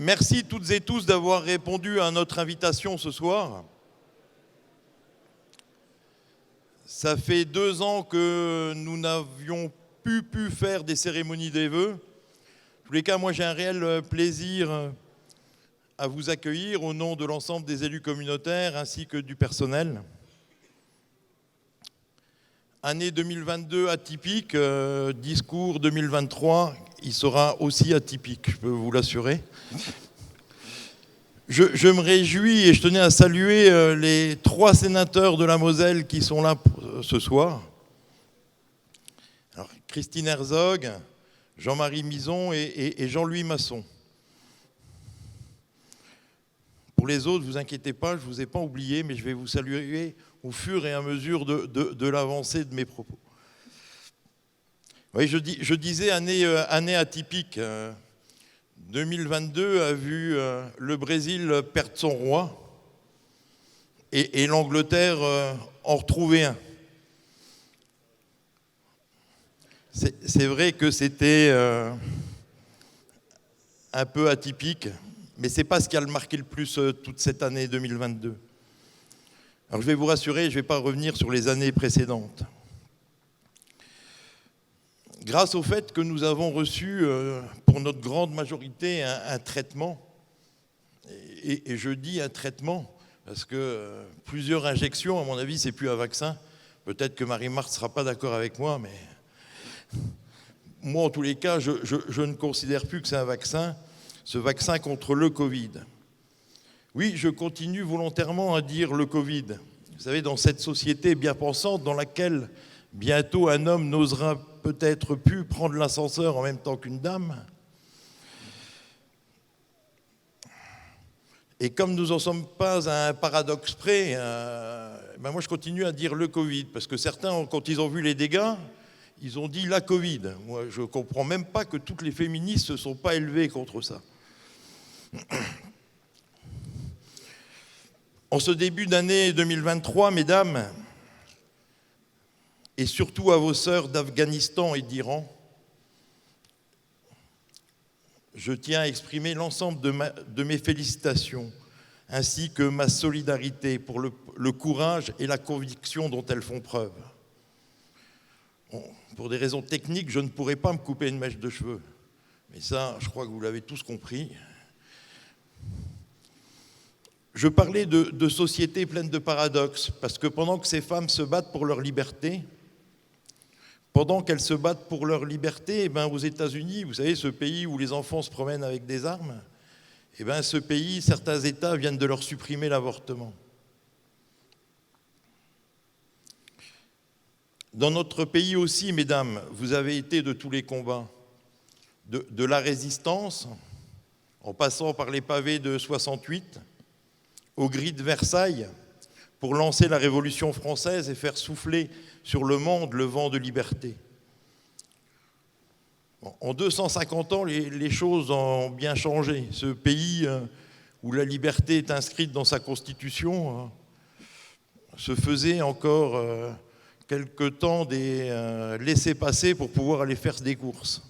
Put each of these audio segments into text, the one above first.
Merci toutes et tous d'avoir répondu à notre invitation ce soir. Ça fait 2 ans que nous n'avions pu faire des cérémonies des vœux. En tous les cas, moi j'ai un réel plaisir à vous accueillir au nom de l'ensemble des élus communautaires ainsi que du personnel. Année 2022 atypique, discours 2023, il sera aussi atypique, je peux vous l'assurer. Je me réjouis et je tenais à saluer les 3 sénateurs de la Moselle qui sont là ce soir. Alors, Christine Herzog, Jean-Marie Mison et Jean-Louis Masson. Pour les autres, ne vous inquiétez pas, je ne vous ai pas oublié, mais je vais vous saluer au fur et à mesure de l'avancée de mes propos. Oui, je disais année atypique. 2022 a vu le Brésil perdre son roi et l'Angleterre en retrouver un. C'est vrai que c'était un peu atypique, mais ce n'est pas ce qui a marqué le plus toute cette année 2022. Alors je vais vous rassurer, je ne vais pas revenir sur les années précédentes. Grâce au fait que nous avons reçu, pour notre grande majorité, un traitement, et je dis un traitement, parce que plusieurs injections, à mon avis, c'est plus un vaccin. Peut-être que Marie-Marthe ne sera pas d'accord avec moi, mais moi, en tous les cas, je ne considère plus que c'est un vaccin, ce vaccin contre le Covid. Oui, je continue volontairement à dire le Covid. Vous savez, dans cette société bien pensante dans laquelle bientôt un homme n'osera peut-être plus prendre l'ascenseur en même temps qu'une dame. Et comme nous n'en sommes pas à un paradoxe près, moi je continue à dire le Covid, parce que certains, quand ils ont vu les dégâts, ils ont dit la Covid. Moi, je ne comprends même pas que toutes les féministes ne se sont pas élevées contre ça. En ce début d'année 2023, mesdames, et surtout à vos sœurs d'Afghanistan et d'Iran, je tiens à exprimer l'ensemble de mes félicitations, ainsi que ma solidarité pour le courage et la conviction dont elles font preuve. Bon, pour des raisons techniques, je ne pourrai pas me couper une mèche de cheveux, mais ça, je crois que vous l'avez tous compris. Je parlais de société pleine de paradoxes, parce que pendant que ces femmes se battent pour leur liberté, pendant qu'elles se battent pour leur liberté, aux États-Unis, vous savez, ce pays où les enfants se promènent avec des armes, ce pays, certains États viennent de leur supprimer l'avortement. Dans notre pays aussi, mesdames, vous avez été de tous les combats, de la résistance, en passant par les pavés de 68, aux grilles de Versailles, pour lancer la Révolution française et faire souffler sur le monde le vent de liberté. En 250 ans, les choses ont bien changé. Ce pays où la liberté est inscrite dans sa constitution se faisait encore quelque temps des laissez-passer pour pouvoir aller faire des courses.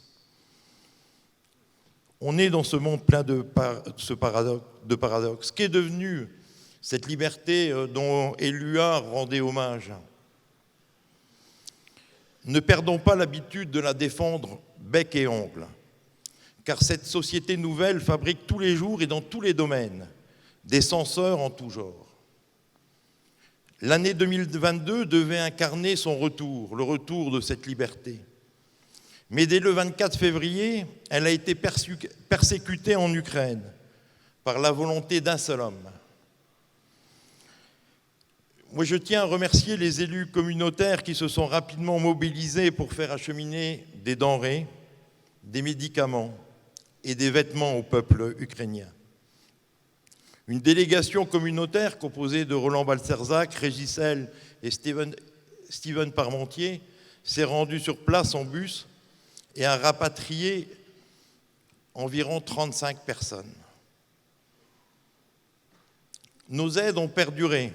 On est dans ce monde plein de paradoxes. Qu'est devenue cette liberté dont Éluard rendait hommage? Ne perdons pas l'habitude de la défendre bec et ongle, car cette société nouvelle fabrique tous les jours et dans tous les domaines des censeurs en tout genre. L'année 2022 devait incarner son retour, le retour de cette liberté. Mais dès le 24 février, elle a été persécutée en Ukraine par la volonté d'un seul homme. Moi, je tiens à remercier les élus communautaires qui se sont rapidement mobilisés pour faire acheminer des denrées, des médicaments et des vêtements au peuple ukrainien. Une délégation communautaire composée de Roland Balcerzac, Régis Hell et Steven Parmentier s'est rendue sur place en bus et a rapatrié environ 35 personnes. Nos aides ont perduré.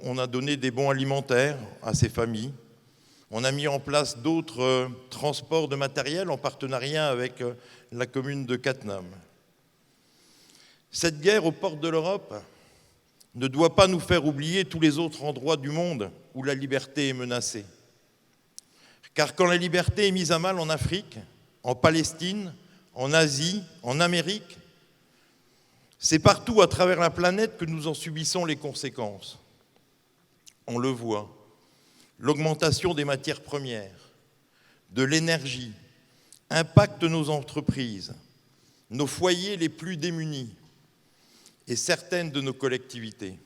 On a donné des bons alimentaires à ces familles. On a mis en place d'autres transports de matériel en partenariat avec la commune de Cattenom. Cette guerre aux portes de l'Europe ne doit pas nous faire oublier tous les autres endroits du monde où la liberté est menacée. Car quand la liberté est mise à mal en Afrique, en Palestine, en Asie, en Amérique, c'est partout à travers la planète que nous en subissons les conséquences. On le voit, l'augmentation des matières premières, de l'énergie, impacte nos entreprises, nos foyers les plus démunis et certaines de nos collectivités.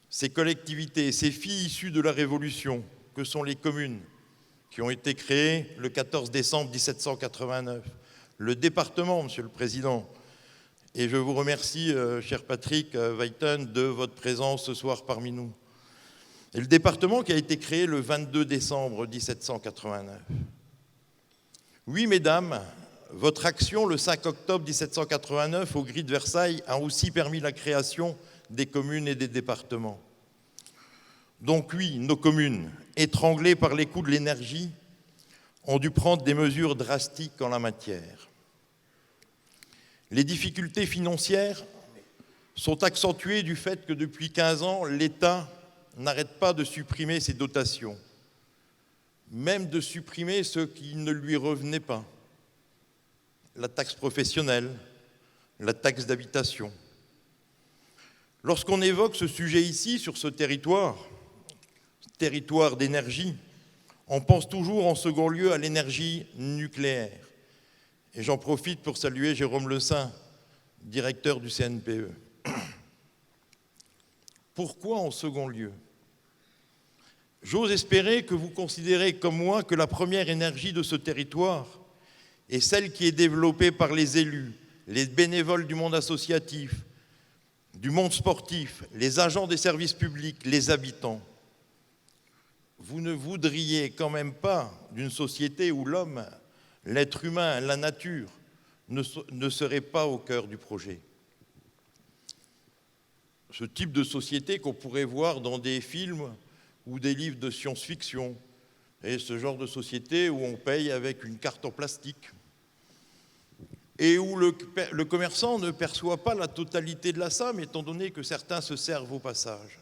Ces collectivités, ces filles issues de la Révolution, que sont les communes, qui ont été créées le 14 décembre 1789, le département, Monsieur le Président, et je vous remercie, cher Patrick Weiten, de votre présence ce soir parmi nous. Et le département qui a été créé le 22 décembre 1789. Oui, mesdames, votre action le 5 octobre 1789 au Gris de Versailles a aussi permis la création des communes et des départements. Donc oui, nos communes, étranglées par les coûts de l'énergie, ont dû prendre des mesures drastiques en la matière. Les difficultés financières sont accentuées du fait que depuis 15 ans, l'État n'arrête pas de supprimer ses dotations, même de supprimer ce qui ne lui revenait pas. La taxe professionnelle, la taxe d'habitation. Lorsqu'on évoque ce sujet ici, sur ce territoire d'énergie, on pense toujours en second lieu à l'énergie nucléaire. Et j'en profite pour saluer Jérôme Le Saint, directeur du CNPE. Pourquoi en second lieu ? J'ose espérer que vous considérez comme moi que la première énergie de ce territoire est celle qui est développée par les élus, les bénévoles du monde associatif, du monde sportif, les agents des services publics, les habitants. Vous ne voudriez quand même pas d'une société où l'homme, l'être humain, la nature ne serait pas au cœur du projet. Ce type de société qu'on pourrait voir dans des films ou des livres de science-fiction, et ce genre de société où on paye avec une carte en plastique et où le commerçant ne perçoit pas la totalité de la somme, étant donné que certains se servent au passage.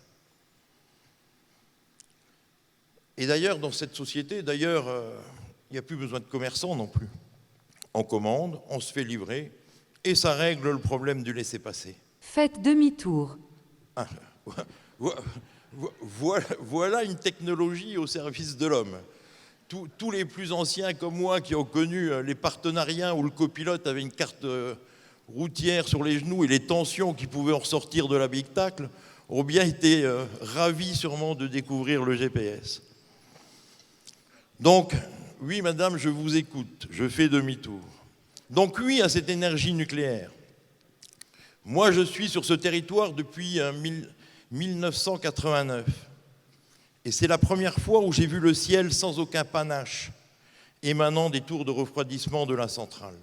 Et d'ailleurs, dans cette société, il n'y a plus besoin de commerçants non plus. On commande, on se fait livrer, et ça règle le problème du laisser-passer. Faites demi-tour. Ah, voilà une technologie au service de l'homme. Tous les plus anciens comme moi qui ont connu les partenariats où le copilote avait une carte routière sur les genoux et les tensions qui pouvaient en ressortir de l'habitacle ont bien été ravis sûrement de découvrir le GPS. Donc, oui, madame, je vous écoute, je fais demi-tour. Donc, oui à cette énergie nucléaire. Moi, je suis sur ce territoire depuis 1989. Et c'est la première fois où j'ai vu le ciel sans aucun panache, émanant des tours de refroidissement de la centrale.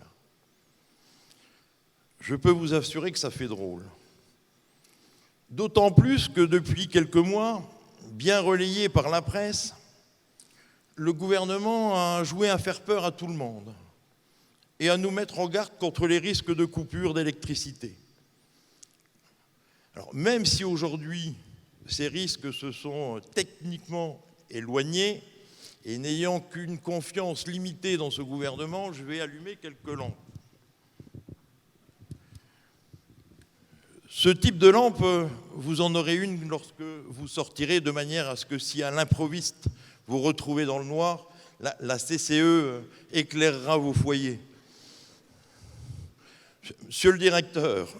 Je peux vous assurer que ça fait drôle. D'autant plus que depuis quelques mois, bien relayé par la presse, le gouvernement a joué à faire peur à tout le monde et à nous mettre en garde contre les risques de coupure d'électricité. Alors, même si aujourd'hui, ces risques se sont techniquement éloignés et n'ayant qu'une confiance limitée dans ce gouvernement, je vais allumer quelques lampes. Ce type de lampe, vous en aurez une lorsque vous sortirez, de manière à ce que si à l'improviste vous retrouvez dans le noir, la CCE éclairera vos foyers. Monsieur le directeur,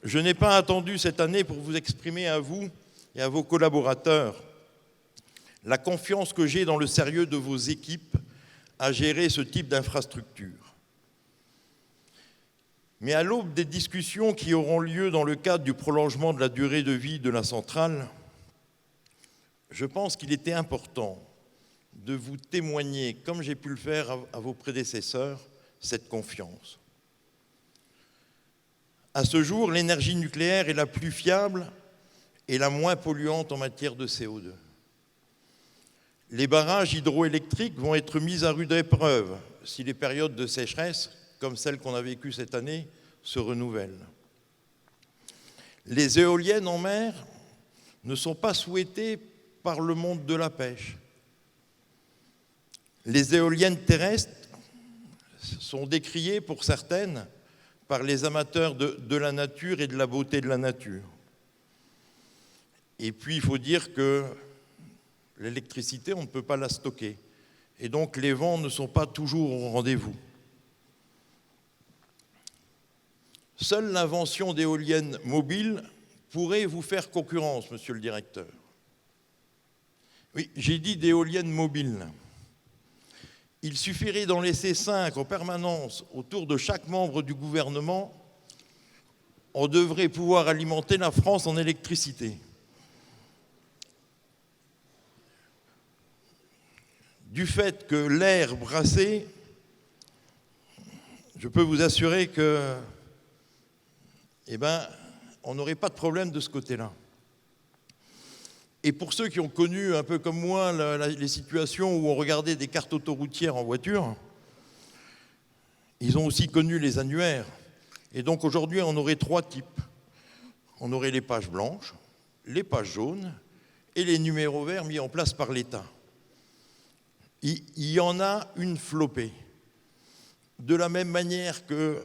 je n'ai pas attendu cette année pour vous exprimer à vous et à vos collaborateurs la confiance que j'ai dans le sérieux de vos équipes à gérer ce type d'infrastructure. Mais à l'aube des discussions qui auront lieu dans le cadre du prolongement de la durée de vie de la centrale, je pense qu'il était important de vous témoigner, comme j'ai pu le faire à vos prédécesseurs, cette confiance. À ce jour, l'énergie nucléaire est la plus fiable et la moins polluante en matière de CO2. Les barrages hydroélectriques vont être mis à rude épreuve si les périodes de sécheresse, comme celle qu'on a vécue cette année, se renouvellent. Les éoliennes en mer ne sont pas souhaitées par le monde de la pêche. Les éoliennes terrestres sont décriées pour certaines par les amateurs de la nature et de la beauté de la nature. Et puis il faut dire que l'électricité, on ne peut pas la stocker. Et donc les vents ne sont pas toujours au rendez-vous. Seule l'invention d'éoliennes mobiles pourrait vous faire concurrence, monsieur le directeur. Oui, j'ai dit d'éoliennes mobiles. Il suffirait d'en laisser 5 en permanence autour de chaque membre du gouvernement. On devrait pouvoir alimenter la France en électricité. Du fait que l'air brassé, je peux vous assurer que, on n'aurait pas de problème de ce côté-là. Et pour ceux qui ont connu, un peu comme moi, les situations où on regardait des cartes autoroutières en voiture, ils ont aussi connu les annuaires. Et donc aujourd'hui, on aurait 3 types. On aurait les pages blanches, les pages jaunes et les numéros verts mis en place par l'État. Il y en a une flopée. De la même manière que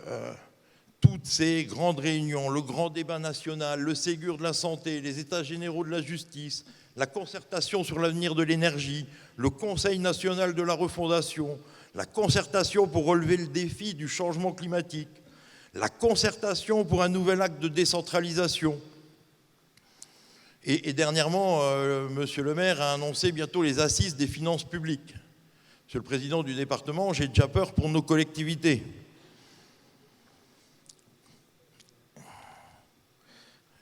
toutes ces grandes réunions, le grand débat national, le Ségur de la santé, les états généraux de la justice, la concertation sur l'avenir de l'énergie, le Conseil national de la refondation, la concertation pour relever le défi du changement climatique, la concertation pour un nouvel acte de décentralisation. Et dernièrement, monsieur le maire a annoncé bientôt les assises des finances publiques. Monsieur le président du département, j'ai déjà peur pour nos collectivités.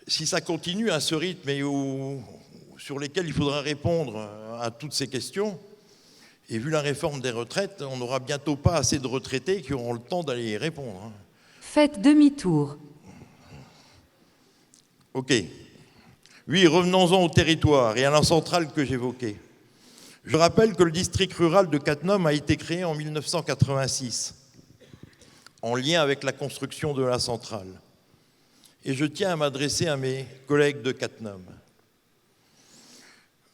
Si ça continue à ce rythme et sur lesquels il faudra répondre à toutes ces questions, et vu la réforme des retraites, on n'aura bientôt pas assez de retraités qui auront le temps d'aller y répondre. Faites demi-tour. Ok. Oui, revenons-en au territoire et à la centrale que j'évoquais. Je rappelle que le district rural de Cattenom a été créé en 1986, en lien avec la construction de la centrale. Et je tiens à m'adresser à mes collègues de Cattenom.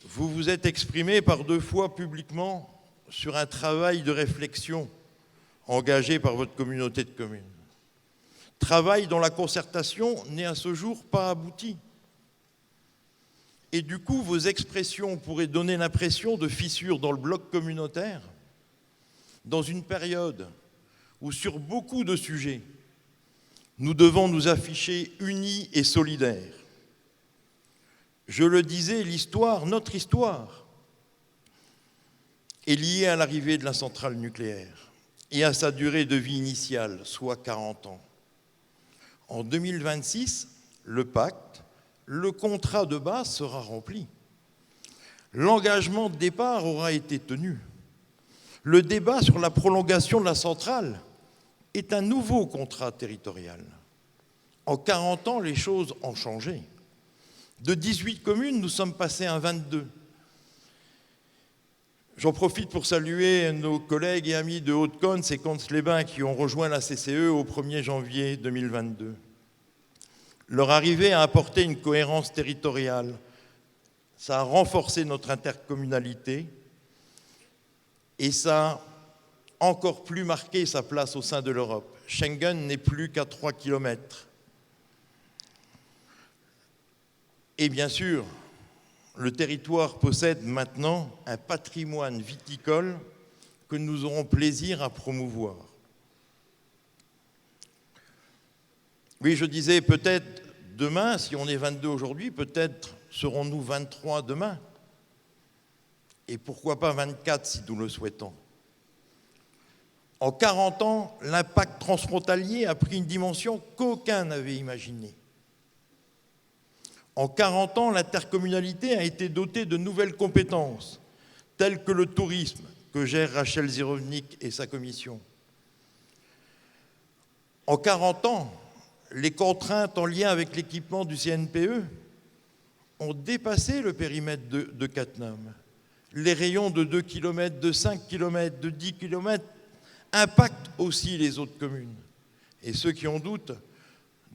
Vous vous êtes exprimé par 2 fois publiquement sur un travail de réflexion engagé par votre communauté de communes. Travail dont la concertation n'est à ce jour pas aboutie. Et du coup, vos expressions pourraient donner l'impression de fissures dans le bloc communautaire, dans une période où sur beaucoup de sujets, nous devons nous afficher unis et solidaires. Je le disais, l'histoire, notre histoire, est liée à l'arrivée de la centrale nucléaire et à sa durée de vie initiale, soit 40 ans. En 2026, le pacte, le contrat de base sera rempli. L'engagement de départ aura été tenu. Le débat sur la prolongation de la centrale est un nouveau contrat territorial. En 40 ans, les choses ont changé. De 18 communes, nous sommes passés à 22. J'en profite pour saluer nos collègues et amis de Haute-Cône et Cons-les-Bains qui ont rejoint la CCE au 1er janvier 2022. Leur arrivée a apporté une cohérence territoriale. Ça a renforcé notre intercommunalité et ça a encore plus marqué sa place au sein de l'Europe. Schengen n'est plus qu'à 3 kilomètres. Et bien sûr, le territoire possède maintenant un patrimoine viticole que nous aurons plaisir à promouvoir. Oui, je disais peut-être demain, si on est 22 aujourd'hui, peut-être serons-nous 23 demain. Et pourquoi pas 24 si nous le souhaitons. En 40 ans, l'impact transfrontalier a pris une dimension qu'aucun n'avait imaginée. En 40 ans, l'intercommunalité a été dotée de nouvelles compétences, telles que le tourisme, que gère Rachel Zirovnik et sa commission. En 40 ans, les contraintes en lien avec l'équipement du CNPE ont dépassé le périmètre de Cattenom. Les rayons de 2 km, de 5 km, de 10 km impactent aussi les autres communes. Et ceux qui en doutent,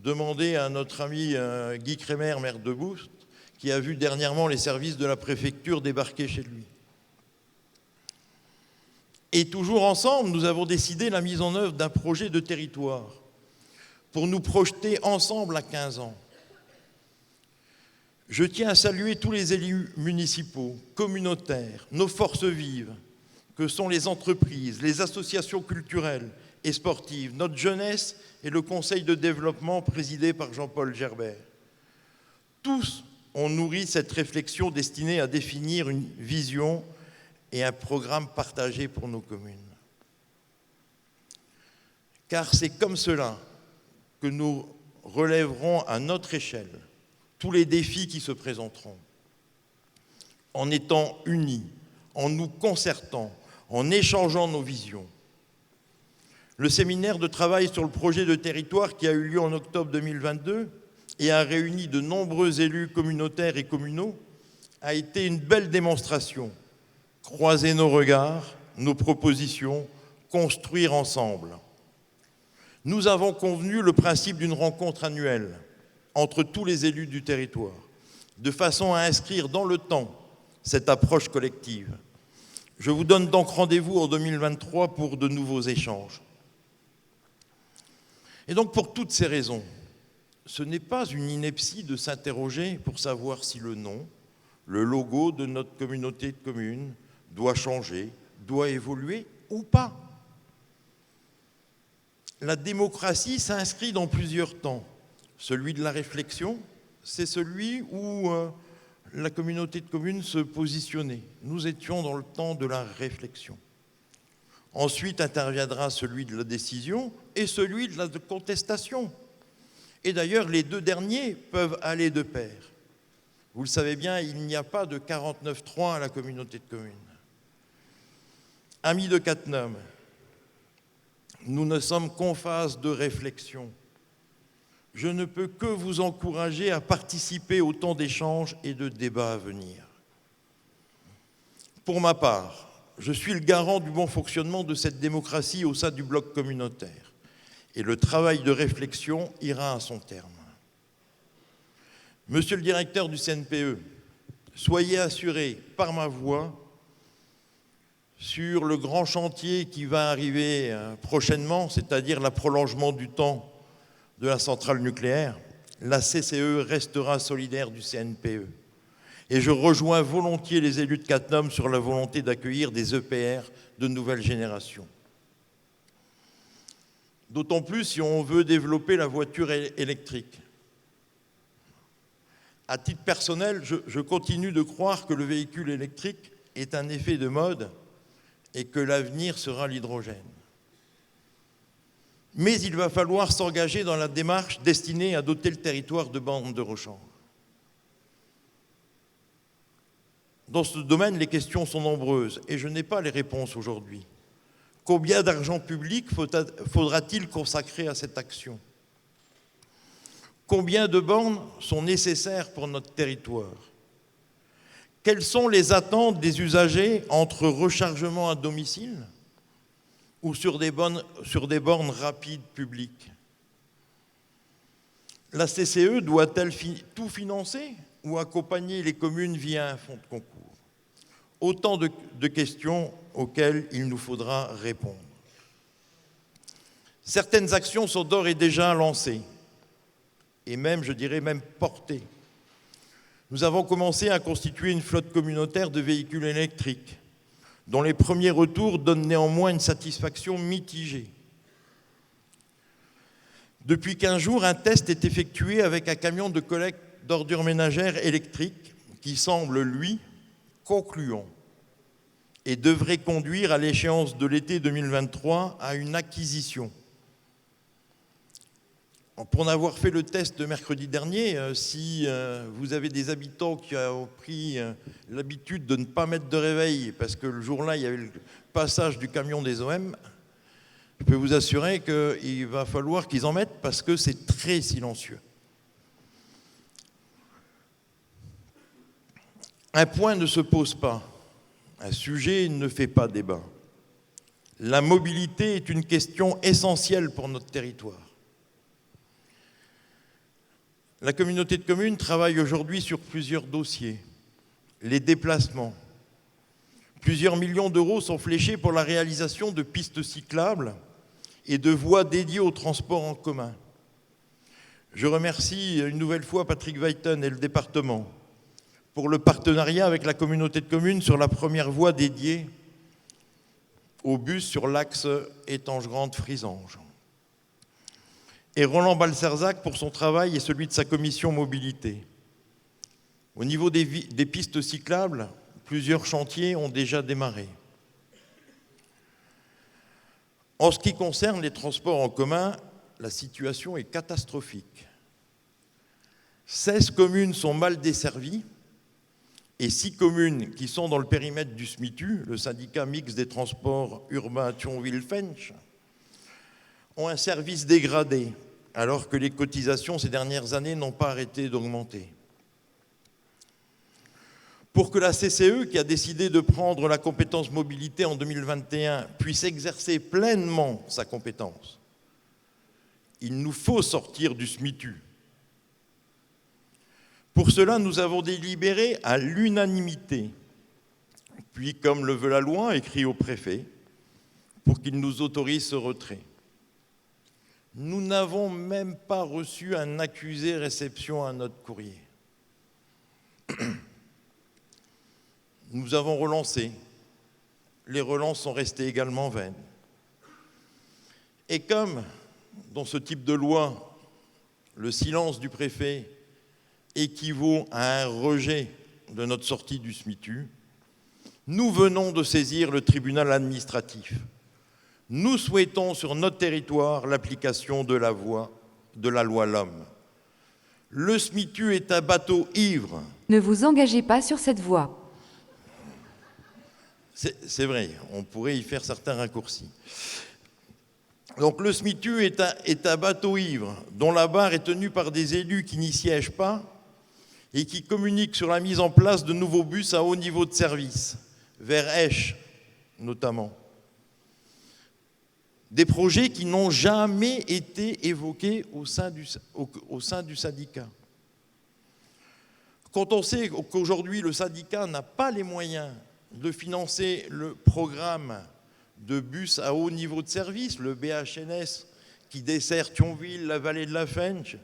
demandez à notre ami Guy Crémer, maire de Boust, qui a vu dernièrement les services de la préfecture débarquer chez lui. Et toujours ensemble, nous avons décidé la mise en œuvre d'un projet de territoire pour nous projeter ensemble à 15 ans. Je tiens à saluer tous les élus municipaux, communautaires, nos forces vives, que sont les entreprises, les associations culturelles et sportives, notre jeunesse et le conseil de développement présidé par Jean-Paul Gerbert. Tous ont nourri cette réflexion destinée à définir une vision et un programme partagé pour nos communes. Car c'est comme cela que nous relèverons à notre échelle tous les défis qui se présenteront, en étant unis, en nous concertant, en échangeant nos visions. Le séminaire de travail sur le projet de territoire qui a eu lieu en octobre 2022 et a réuni de nombreux élus communautaires et communaux a été une belle démonstration. Croiser nos regards, nos propositions, construire ensemble. Nous avons convenu le principe d'une rencontre annuelle entre tous les élus du territoire, de façon à inscrire dans le temps cette approche collective. Je vous donne donc rendez-vous en 2023 pour de nouveaux échanges. Et donc pour toutes ces raisons, ce n'est pas une ineptie de s'interroger pour savoir si le nom, le logo de notre communauté de communes doit changer, doit évoluer ou pas. La démocratie s'inscrit dans plusieurs temps. Celui de la réflexion, c'est celui où la communauté de communes se positionnait. Nous étions dans le temps de la réflexion. Ensuite interviendra celui de la décision et celui de la contestation. Et d'ailleurs, les deux derniers peuvent aller de pair. Vous le savez bien, il n'y a pas de 49.3 à la communauté de communes. Amis de Cattenom, nous ne sommes qu'en phase de réflexion. Je ne peux que vous encourager à participer au temps d'échange et de débat à venir. Pour ma part, je suis le garant du bon fonctionnement de cette démocratie au sein du bloc communautaire. Et le travail de réflexion ira à son terme. Monsieur le directeur du CNPE, soyez assuré par ma voix sur le grand chantier qui va arriver prochainement, c'est-à-dire le prolongement du temps de la centrale nucléaire, la CCE restera solidaire du CNPE. Et je rejoins volontiers les élus de Cattenom sur la volonté d'accueillir des EPR de nouvelle génération. D'autant plus si on veut développer la voiture électrique. À titre personnel, je continue de croire que le véhicule électrique est un effet de mode et que l'avenir sera l'hydrogène. Mais il va falloir s'engager dans la démarche destinée à doter le territoire de bornes de rechange. Dans ce domaine, les questions sont nombreuses et je n'ai pas les réponses aujourd'hui. Combien d'argent public faudra-t-il consacrer à cette action ? Combien de bornes sont nécessaires pour notre territoire ? Quelles sont les attentes des usagers entre rechargement à domicile ou sur des bornes rapides publiques? La CCE doit-elle tout financer ou accompagner les communes via un fonds de concours? Autant de questions auxquelles il nous faudra répondre. Certaines actions sont d'ores et déjà lancées et même, je dirais, même portées. Nous avons commencé à constituer une flotte communautaire de véhicules électriques dont les premiers retours donnent néanmoins une satisfaction mitigée. Depuis 15 jours, un test est effectué avec un camion de collecte d'ordures ménagères électriques qui semble, lui, concluant et devrait conduire à l'échéance de l'été 2023 à une acquisition. Pour en avoir fait le test de mercredi dernier, si vous avez des habitants qui ont pris l'habitude de ne pas mettre de réveil parce que le jour-là, il y avait le passage du camion des OM, je peux vous assurer qu'il va falloir qu'ils en mettent parce que c'est très silencieux. Un point ne se pose pas. un sujet ne fait pas débat. La mobilité est une question essentielle pour notre territoire. La communauté de communes travaille aujourd'hui sur plusieurs dossiers. Les déplacements. Plusieurs millions d'euros sont fléchés pour la réalisation de pistes cyclables et de voies dédiées au transport en commun. Je remercie une nouvelle fois Patrick Weiten et le département pour le partenariat avec la communauté de communes sur la première voie dédiée au bus sur l'axe Étanges-Grande-Frisange. Et Roland Balcerzac pour son travail et celui de sa commission mobilité. Au niveau des pistes cyclables, plusieurs chantiers ont déjà démarré. En ce qui concerne les transports en commun, la situation est catastrophique. 16 communes sont mal desservies et 6 communes qui sont dans le périmètre du SMITU, le syndicat mixte des transports urbains Thionville-Fensch, ont un service dégradé, alors que les cotisations ces dernières années n'ont pas arrêté d'augmenter. Pour que la CCE, qui a décidé de prendre la compétence mobilité en 2021, puisse exercer pleinement sa compétence, il nous faut sortir du SMITU. Pour cela, nous avons délibéré à l'unanimité, puis, comme le veut la loi, écrit au préfet, pour qu'il nous autorise ce retrait. Nous n'avons même pas reçu un accusé réception à notre courrier. Nous avons relancé. Les relances sont restées également vaines. Et comme, dans ce type de loi, le silence du préfet équivaut à un rejet de notre sortie du SMITU, nous venons de saisir le tribunal administratif. Nous souhaitons sur notre territoire l'application de la loi LOM. Le SMITU est un bateau ivre. Ne vous engagez pas sur cette voie. C'est vrai, on pourrait y faire certains raccourcis. Donc le SMITU est un bateau ivre dont la barre est tenue par des élus qui n'y siègent pas et qui communiquent sur la mise en place de nouveaux bus à haut niveau de service, vers Esch notamment. Des projets qui n'ont jamais été évoqués au sein du syndicat. Quand on sait qu'aujourd'hui le syndicat n'a pas les moyens de financer le programme de bus à haut niveau de service, le BHNS, qui dessert Thionville, la vallée de la Fensch,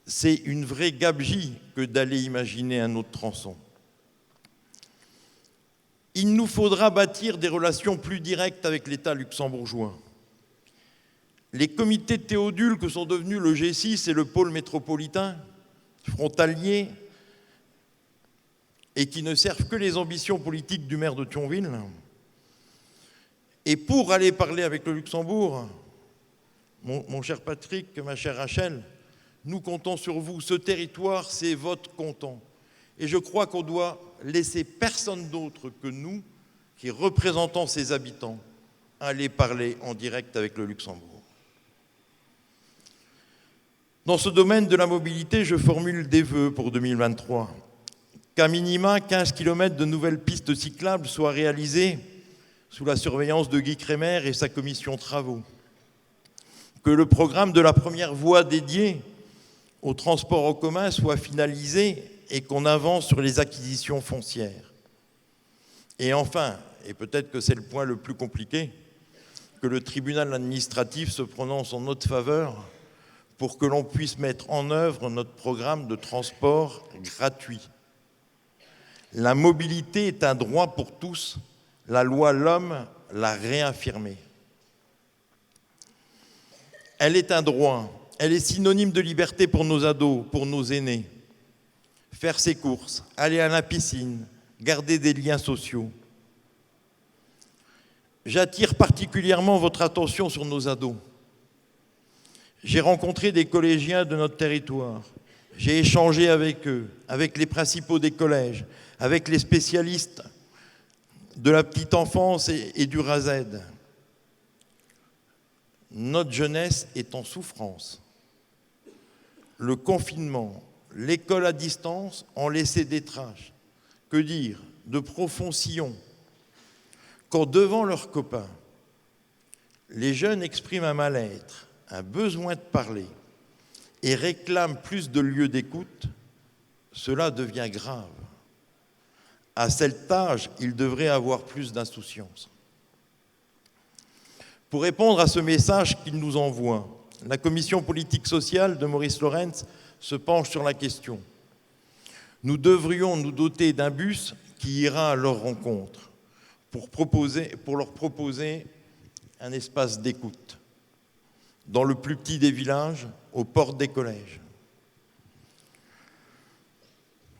c'est une vraie gabegie que d'aller imaginer un autre tronçon. Il nous faudra bâtir des relations plus directes avec l'État luxembourgeois. Les comités de Théodule que sont devenus le G6 et le pôle métropolitain, frontaliers, et qui ne servent que les ambitions politiques du maire de Thionville. Et pour aller parler avec le Luxembourg, mon cher Patrick, ma chère Rachel, nous comptons sur vous. Ce territoire, c'est votre canton. Et je crois qu'on doit laisser personne d'autre que nous, qui représentons ses habitants, aller parler en direct avec le Luxembourg. Dans ce domaine de la mobilité, je formule des vœux pour 2023. Qu'à minima 15 km de nouvelles pistes cyclables soient réalisées sous la surveillance de Guy Crémer et sa commission travaux. Que le programme de la première voie dédiée au transport en commun soit finalisé et qu'on avance sur les acquisitions foncières. Et enfin, et peut-être que c'est le point le plus compliqué, que le tribunal administratif se prononce en notre faveur pour que l'on puisse mettre en œuvre notre programme de transport gratuit. La mobilité est un droit pour tous. La loi LOM l'a réaffirmé. Elle est un droit. Elle est synonyme de liberté pour nos ados, pour nos aînés. Faire ses courses, aller à la piscine, garder des liens sociaux. J'attire particulièrement votre attention sur nos ados. J'ai rencontré des collégiens de notre territoire. J'ai échangé avec eux, avec les principaux des collèges, avec les spécialistes de la petite enfance et du RASED. Notre jeunesse est en souffrance. Le confinement, l'école à distance ont laissé des traces que dire de profonds sillons quand devant leurs copains, les jeunes expriment un mal-être, un besoin de parler et réclament plus de lieux d'écoute, cela devient grave. À cet âge, ils devraient avoir plus d'insouciance. Pour répondre à ce message qu'il nous envoie, la commission politique sociale de Maurice Laurens se penche sur la question. Nous devrions nous doter d'un bus qui ira à leur rencontre pour leur proposer un espace d'écoute dans le plus petit des villages, aux portes des collèges.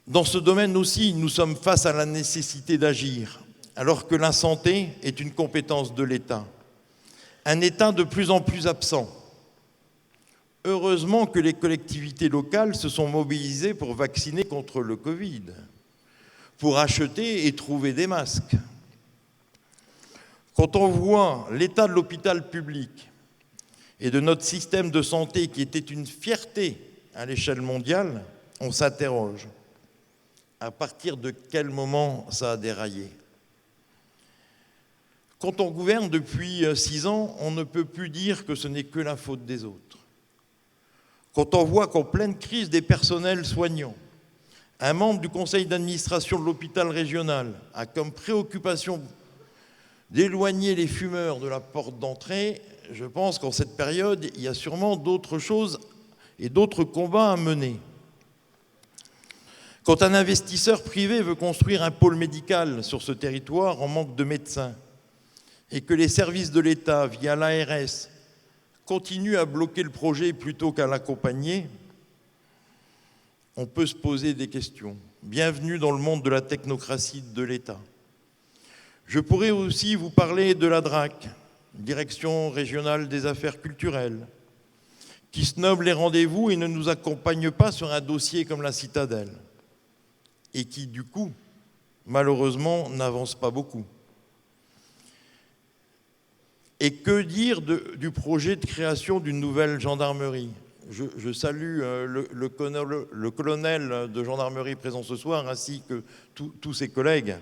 Dans ce domaine aussi, nous sommes face à la nécessité d'agir, alors que la santé est une compétence de l'État. Un État de plus en plus absent. Heureusement que les collectivités locales se sont mobilisées pour vacciner contre le Covid, pour acheter et trouver des masques. Quand on voit l'état de l'hôpital public et de notre système de santé qui était une fierté à l'échelle mondiale, on s'interroge. À partir de quel moment ça a déraillé ? Quand on gouverne depuis 6 ans, on ne peut plus dire que ce n'est que la faute des autres. Quand on voit qu'en pleine crise des personnels soignants, un membre du conseil d'administration de l'hôpital régional a comme préoccupation d'éloigner les fumeurs de la porte d'entrée, je pense qu'en cette période, il y a sûrement d'autres choses et d'autres combats à mener. Quand un investisseur privé veut construire un pôle médical sur ce territoire en manque de médecins et que les services de l'État, via l'ARS, continuent à bloquer le projet plutôt qu'à l'accompagner, on peut se poser des questions. Bienvenue dans le monde de la technocratie de l'État. Je pourrais aussi vous parler de la DRAC, Direction régionale des affaires culturelles, qui snobe les rendez-vous et ne nous accompagne pas sur un dossier comme la Citadelle, et qui, du coup, malheureusement, n'avance pas beaucoup. Et que dire du projet de création d'une nouvelle gendarmerie ? Je salue le colonel de gendarmerie présent ce soir, ainsi que tous ses collègues.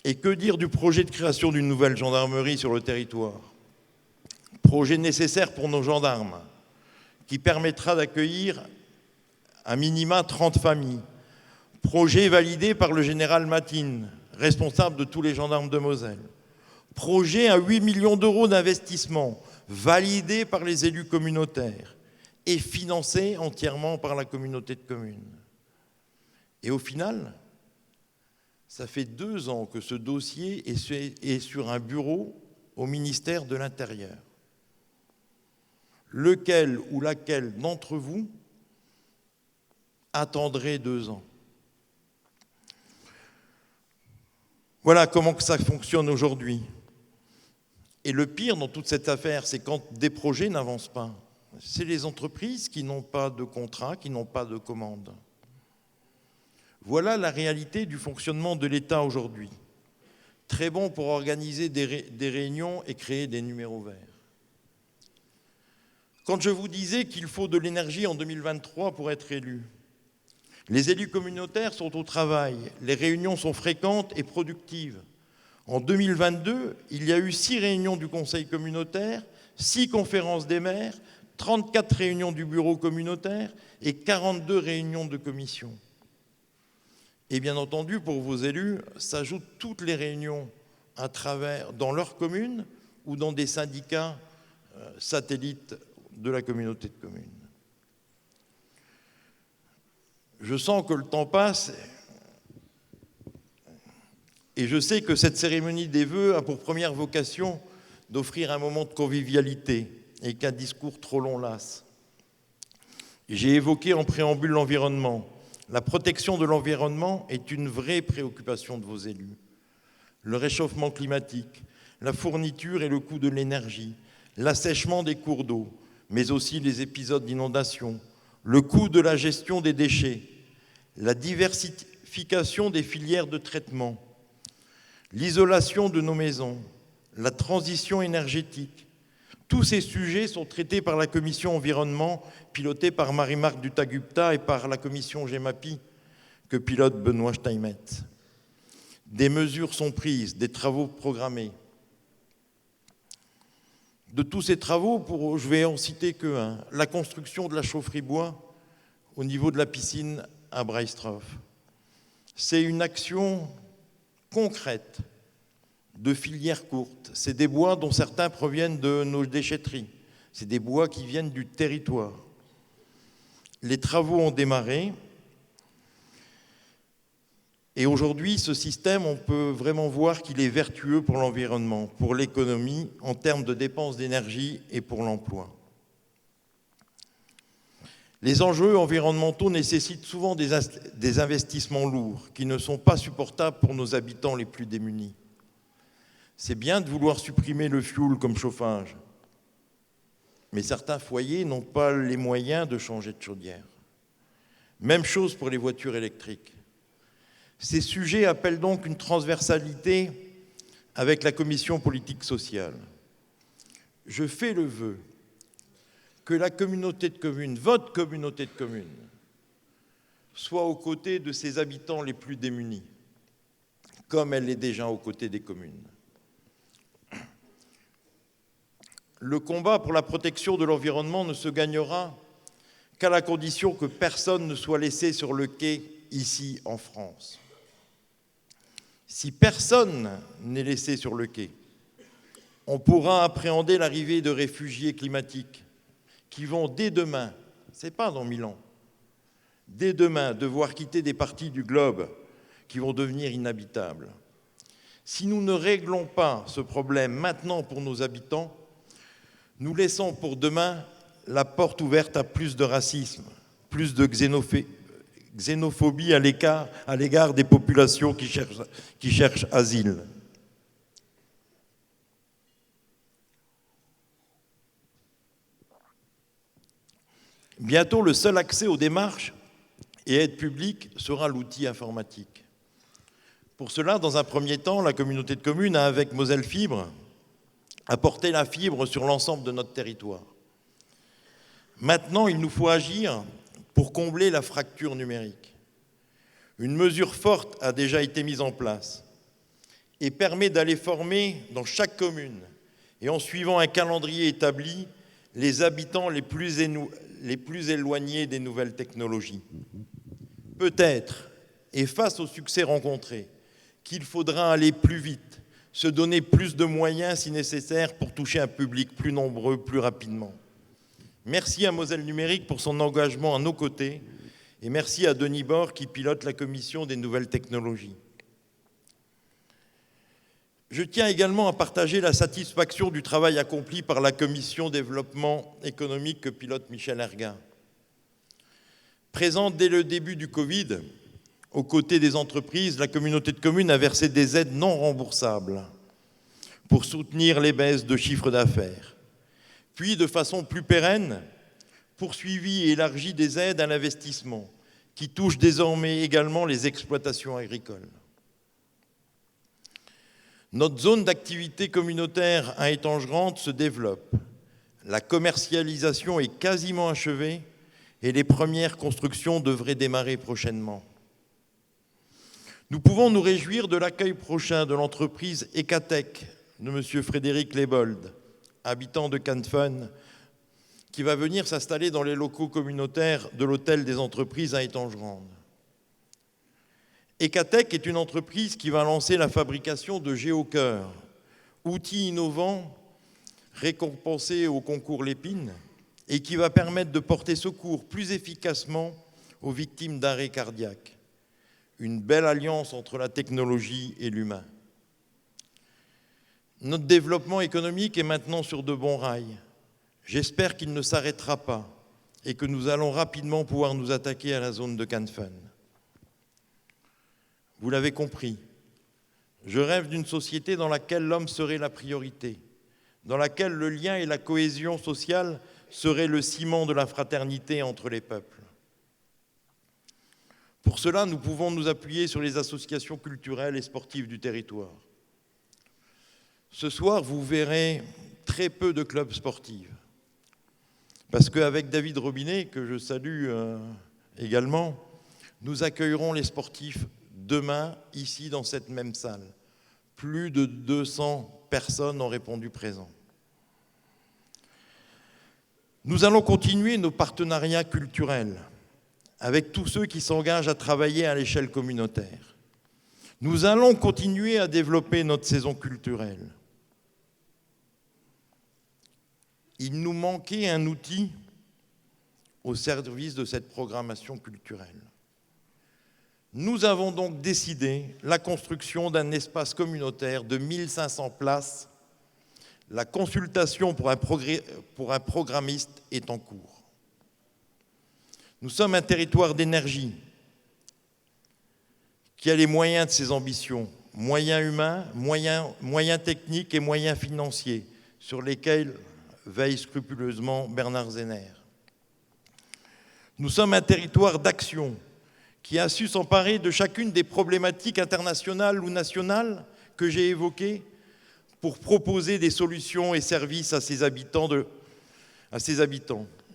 Et que dire du projet de création d'une nouvelle gendarmerie sur le territoire ? Projet nécessaire pour nos gendarmes, qui permettra d'accueillir à minima 30 familles. Projet validé par le général Matine, responsable de tous les gendarmes de Moselle. Projet à 8 millions d'euros d'investissement, validé par les élus communautaires et financé entièrement par la communauté de communes. Et au final, ça fait 2 ans que ce dossier est sur un bureau au ministère de l'Intérieur. Lequel ou laquelle d'entre vous attendrait 2 ans ? Voilà comment que ça fonctionne aujourd'hui. Et le pire dans toute cette affaire, c'est quand des projets n'avancent pas. C'est les entreprises qui n'ont pas de contrat, qui n'ont pas de commande. Voilà la réalité du fonctionnement de l'État aujourd'hui. Très bon pour organiser des réunions et créer des numéros verts. Quand je vous disais qu'il faut de l'énergie en 2023 pour être élu, les élus communautaires sont au travail, les réunions sont fréquentes et productives. En 2022, il y a eu 6 réunions du conseil communautaire, 6 conférences des maires, 34 réunions du bureau communautaire et 42 réunions de commission. Et bien entendu, pour vos élus, s'ajoutent toutes les réunions dans leur commune ou dans des syndicats satellites de la communauté de communes. Je sens que le temps passe et je sais que cette cérémonie des vœux a pour première vocation d'offrir un moment de convivialité et qu'un discours trop long lasse. J'ai évoqué en préambule l'environnement. La protection de l'environnement est une vraie préoccupation de vos élus. Le réchauffement climatique, la fourniture et le coût de l'énergie, l'assèchement des cours d'eau, mais aussi les épisodes d'inondation, le coût de la gestion des déchets, la diversification des filières de traitement, l'isolation de nos maisons, la transition énergétique. Tous ces sujets sont traités par la commission environnement, pilotée par Marie-Marc Dutta-Gupta et par la commission GEMAPI, que pilote Benoît Steinmetz. Des mesures sont prises, des travaux programmés. De tous ces travaux, je vais en citer qu'un, la construction de la chaufferie bois au niveau de la piscine à Breistroff. C'est une action concrète de filières courtes. C'est des bois dont certains proviennent de nos déchetteries. C'est des bois qui viennent du territoire. Les travaux ont démarré. Et aujourd'hui, ce système, on peut vraiment voir qu'il est vertueux pour l'environnement, pour l'économie, en termes de dépenses d'énergie et pour l'emploi. Les enjeux environnementaux nécessitent souvent des investissements lourds qui ne sont pas supportables pour nos habitants les plus démunis. C'est bien de vouloir supprimer le fioul comme chauffage, mais certains foyers n'ont pas les moyens de changer de chaudière. Même chose pour les voitures électriques. Ces sujets appellent donc une transversalité avec la commission politique sociale. Je fais le vœu que la communauté de communes, votre communauté de communes, soit aux côtés de ses habitants les plus démunis, comme elle l'est déjà aux côtés des communes. Le combat pour la protection de l'environnement ne se gagnera qu'à la condition que personne ne soit laissé sur le quai ici en France. Si personne n'est laissé sur le quai, on pourra appréhender l'arrivée de réfugiés climatiques qui vont dès demain, ce n'est pas dans 1000 ans, dès demain devoir quitter des parties du globe qui vont devenir inhabitables. Si nous ne réglons pas ce problème maintenant pour nos habitants, nous laissons pour demain la porte ouverte à plus de racisme, plus de xénophobie à l'égard des populations qui cherchent asile. Bientôt, le seul accès aux démarches et aides publiques sera l'outil informatique. Pour cela, dans un premier temps, la communauté de communes a, avec Moselle Fibre, apporté la fibre sur l'ensemble de notre territoire. Maintenant, il nous faut agir pour combler la fracture numérique. Une mesure forte a déjà été mise en place et permet d'aller former dans chaque commune et en suivant un calendrier établi les habitants les plus éloignés des nouvelles technologies. Peut-être, et face au succès rencontré, qu'il faudra aller plus vite, se donner plus de moyens si nécessaire pour toucher un public plus nombreux, plus rapidement. Merci à Moselle Numérique pour son engagement à nos côtés et merci à Denis Bord qui pilote la commission des nouvelles technologies. Je tiens également à partager la satisfaction du travail accompli par la commission développement économique que pilote Michel Erguin. Présente dès le début du Covid, aux côtés des entreprises, la communauté de communes a versé des aides non remboursables pour soutenir les baisses de chiffre d'affaires. Puis, de façon plus pérenne, poursuivi et élargi des aides à l'investissement qui touchent désormais également les exploitations agricoles. Notre zone d'activité communautaire à Étangerande se développe. La commercialisation est quasiment achevée et les premières constructions devraient démarrer prochainement. Nous pouvons nous réjouir de l'accueil prochain de l'entreprise Ecatech de M. Frédéric Lebold, habitant de Canfin, qui va venir s'installer dans les locaux communautaires de l'hôtel des entreprises à Étangerande. Ecatech est une entreprise qui va lancer la fabrication de géocœurs, outils innovants récompensés au concours Lépine et qui va permettre de porter secours plus efficacement aux victimes d'arrêt cardiaque. Une belle alliance entre la technologie et l'humain. Notre développement économique est maintenant sur de bons rails. J'espère qu'il ne s'arrêtera pas et que nous allons rapidement pouvoir nous attaquer à la zone de Canfin. Vous l'avez compris, je rêve d'une société dans laquelle l'homme serait la priorité, dans laquelle le lien et la cohésion sociale seraient le ciment de la fraternité entre les peuples. Pour cela, nous pouvons nous appuyer sur les associations culturelles et sportives du territoire. Ce soir, vous verrez très peu de clubs sportifs. Parce qu'avec David Robinet, que je salue également, Nous accueillerons les sportifs demain, ici, dans cette même salle. Plus de 200 personnes ont répondu présent. Nous allons continuer nos partenariats culturels avec tous ceux qui s'engagent à travailler à l'échelle communautaire. Nous allons continuer à développer notre saison culturelle. Il nous manquait un outil au service de cette programmation culturelle. Nous avons donc décidé la construction d'un espace communautaire de 1500 places. La consultation pour un programmiste est en cours. Nous sommes un territoire d'énergie qui a les moyens de ses ambitions, moyens humains, moyens techniques et moyens financiers, sur lesquels veille scrupuleusement Bernard Zenner. Nous sommes un territoire d'action qui a su s'emparer de chacune des problématiques internationales ou nationales que j'ai évoquées pour proposer des solutions et services à ses habitants,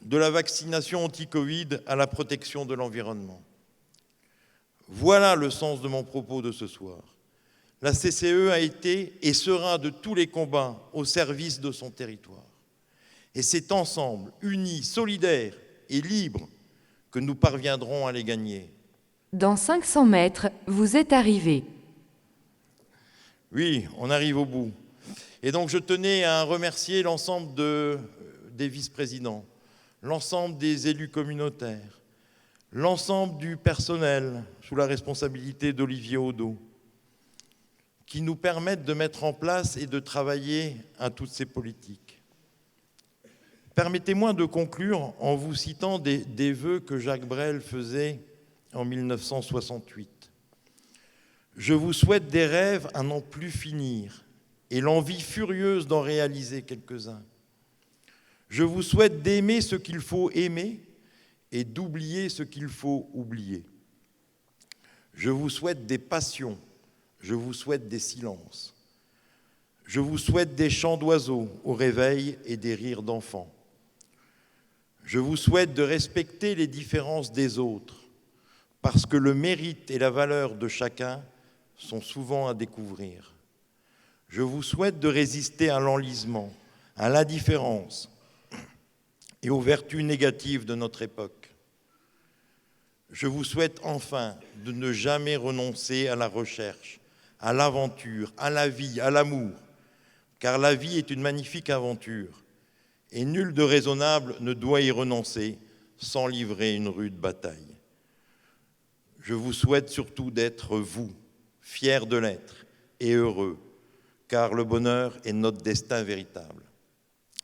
de la vaccination anti-Covid à la protection de l'environnement. Voilà le sens de mon propos de ce soir. La CCE a été et sera de tous les combats au service de son territoire. Et c'est ensemble, unis, solidaires et libres, que nous parviendrons à les gagner. Dans 500 mètres, vous êtes arrivé. Oui, on arrive au bout. Et donc je tenais à remercier l'ensemble des vice-présidents, l'ensemble des élus communautaires, l'ensemble du personnel sous la responsabilité d'Olivier Audeau, qui nous permettent de mettre en place et de travailler à toutes ces politiques. Permettez-moi de conclure en vous citant des vœux que Jacques Brel faisait en 1968. Je vous souhaite des rêves à n'en plus finir et l'envie furieuse d'en réaliser quelques-uns. Je vous souhaite d'aimer ce qu'il faut aimer et d'oublier ce qu'il faut oublier. Je vous souhaite des passions, je vous souhaite des silences. Je vous souhaite des chants d'oiseaux au réveil et des rires d'enfants. Je vous souhaite de respecter les différences des autres, parce que le mérite et la valeur de chacun sont souvent à découvrir. Je vous souhaite de résister à l'enlisement, à l'indifférence et aux vertus négatives de notre époque. Je vous souhaite enfin de ne jamais renoncer à la recherche, à l'aventure, à la vie, à l'amour, car la vie est une magnifique aventure et nul de raisonnable ne doit y renoncer sans livrer une rude bataille. Je vous souhaite surtout d'être vous, fiers de l'être et heureux, car le bonheur est notre destin véritable.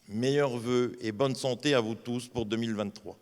Meilleurs vœux et bonne santé à vous tous pour 2023.